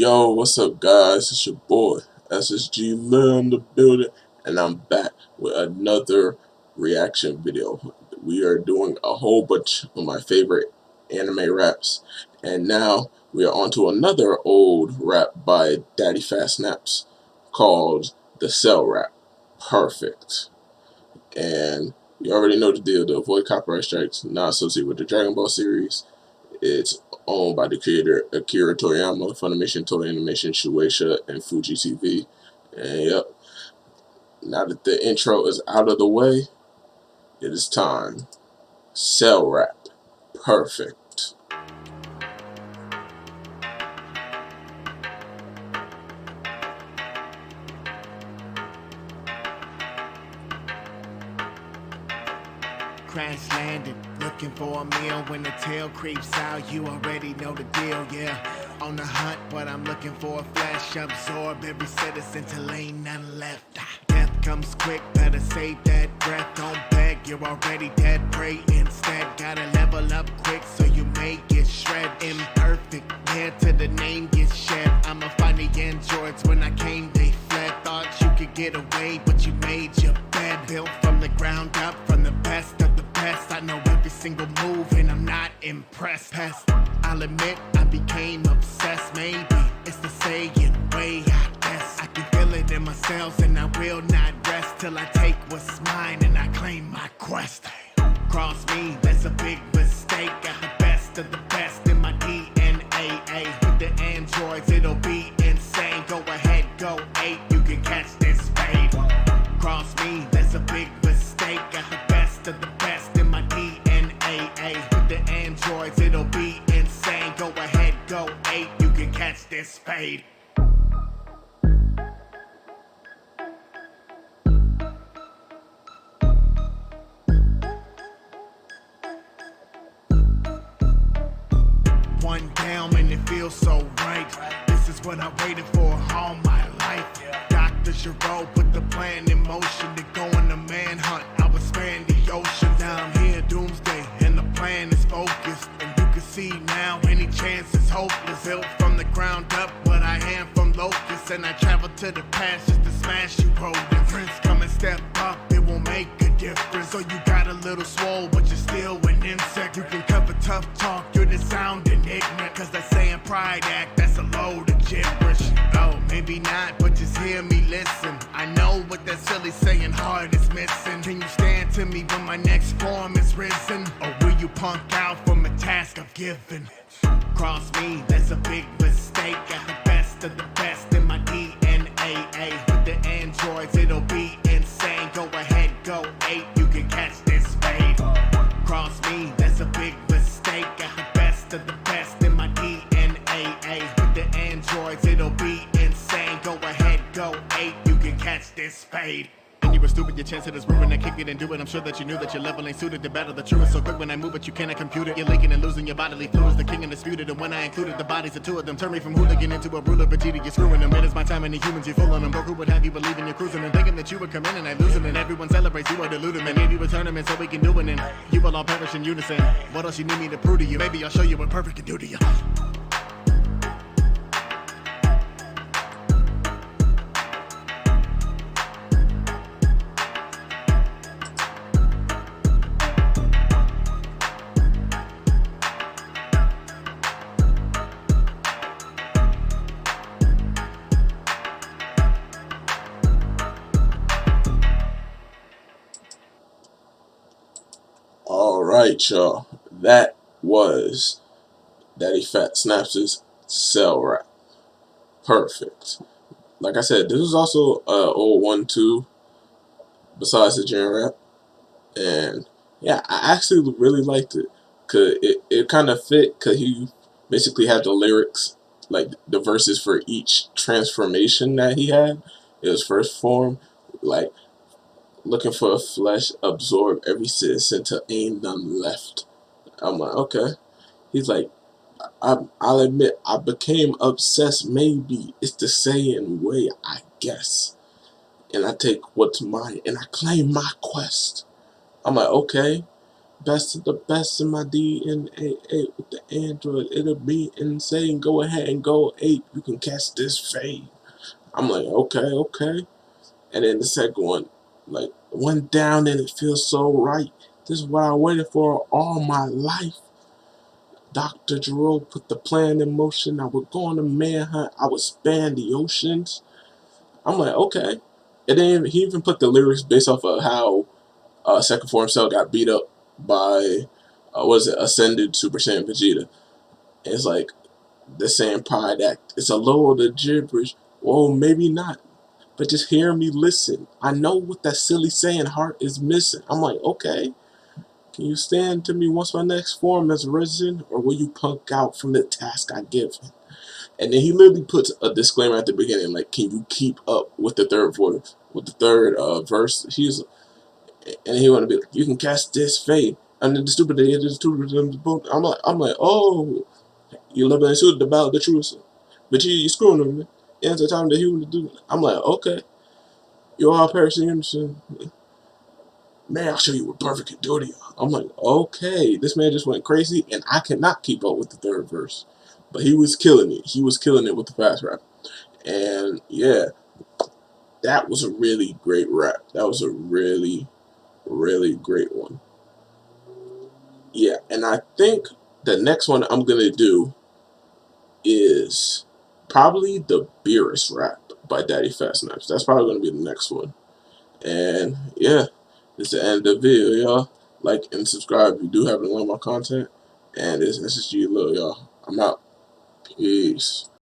Yo, what's up, guys? It's your boy SSG Lil in the building, and I'm back with another reaction video. We are doing a whole bunch of my favorite anime raps, and now we are on to another old rap by Daddyphatsnaps called the Cell Rap. Perfect. And you already know the deal: to avoid copyright strikes, not associated with the Dragon Ball series. It's owned by the creator Akira Toriyama, Funimation, Toei Animation, Shueisha, and Fuji TV. And yep, now that the intro is out of the way, it is time. Cell Rap. Perfect. Crash landed, looking for a meal. When the tail creeps out, you already know the deal, yeah. On the hunt, but I'm looking for a flash. Absorb every citizen till ain't none left. Death comes quick, better save that breath. Don't beg, you're already dead. Pray instead, gotta level up quick so you may get shred. Imperfect, yeah, till the name gets shed. I'ma find the androids. When I came, they fled. Thought you could get away, but you made your bed. Built from the ground up, from the best of the best. I know every single move and I'm not impressed. I'll admit I became obsessed. Maybe it's the saying way, I guess. I can feel it in my cells and I will not rest till I take what's mine and I claim my quest. Cross me, that's a big mistake. Got the best of the best in my DNA. With the androids, it'll be insane. Go ahead, go 8, you can catch this fade. Cross me, that's a big mistake. Got the best of the best in my DNA. With the androids, it'll be insane. Go ahead, go 8, you can catch this fade. One down and it feels so right. This is what I waited for all my life. Dr. Giro put the plan in motion to go on a manhunt. I would span the ocean. Down here, doomsday, and the plan is focused. And you can see now any chance is hopeless. Built from the ground up, what I am from locusts. And I travel to the past just to smash you rodents. Prince, come and step up, it won't make a difference. So you got a little swole, but you're still an insect. You can cover tough talk, you're just sounding ignorant. Cause that saying pride act, that's a load of gibberish. Oh, maybe not, but just hear me listen. I know what that silly saying heart is missing. Can you stand to me when my next form is risen? Or will you punk out from a task I've given? Cross me, that's a big mistake. Got the best of the best in my DNA. With the androids, it'll be insane. Go ahead, go 8, you can catch this fade. Cross me, that's a big mistake. Got the best of the best in my DNA. With the androids, it'll be insane. Go ahead, go 8, you can catch this fade. And you were stupid, your chance at this ruin. I kick it and do it. I'm sure that you knew that your level ain't suited to battle the truth. So quick when I move it, you cannot compute it. You're leaking and losing your bodily fluids. The king undisputed. And when I included the bodies of 2 of them, turn me from hooligan into a ruler. Vegeta, you're screwing them. It is my time and the humans, you're fooling them. Goku would have you believing you're cruising and thinking that you would come in and I losing. And everyone celebrates you are deluded. Man, maybe a tournament so we can do it. And you will all perish in unison. What else you need me to prove to you? Maybe I'll show you what perfect can do to you. Alright, y'all. That was Daddyphatsnaps' Cell Rap. Perfect. Like I said, this was also old one too, besides the gen rap. And yeah, I actually really liked it. Cause it kind of fit, cause he basically had the lyrics, like the verses for each transformation that he had. His first form, like looking for a flesh, absorb every citizen till ain't none left. I'm like, okay. He's like, I'll admit, I became obsessed. Maybe it's the saying way, I guess. And I take what's mine and I claim my quest. I'm like, okay. Best of the best in my DNA with the Android. It'll be insane. Go ahead and go ape. You can catch this fade. I'm like, okay, okay. And then the second one, like, went down and it feels so right. This is what I waited for all my life. Dr. Jerome put the plan in motion. I would go on a manhunt. I would span the oceans. I'm like, okay. And then he even put the lyrics based off of how Second Form Cell got beat up by, was it, Ascended Super Saiyan Vegeta. And it's like, the same pride act. It's a load of gibberish. Well, maybe not. But just hear me listen. I know what that silly saying heart is missing. I'm like, okay. Can you stand to me once my next form has risen, or will you punk out from the task I give? And then he literally puts a disclaimer at the beginning, like, "Can you keep up with the third voice, with the third verse?" And he want to be like, "You can cast this fate." And then the stupid idiot is I'm like, oh, you love and suited about the truth, but you screwing them. And the time that he would do, I'm like, okay, you're all Paris Anderson. Man, I'll show you what perfect can do to you. I'm like, okay, this man just went crazy, and I cannot keep up with the third verse. But he was killing it. He was killing it with the fast rap. And yeah, that was a really great rap. That was a really, really great one. Yeah, and I think the next one I'm going to do is probably the Beerus rap by Daddyphatsnaps. That's probably going to be the next one. And yeah, it's the end of the video, y'all. Like and subscribe if you do happen to like my content. And it's SSG Lil, y'all. I'm out. Peace.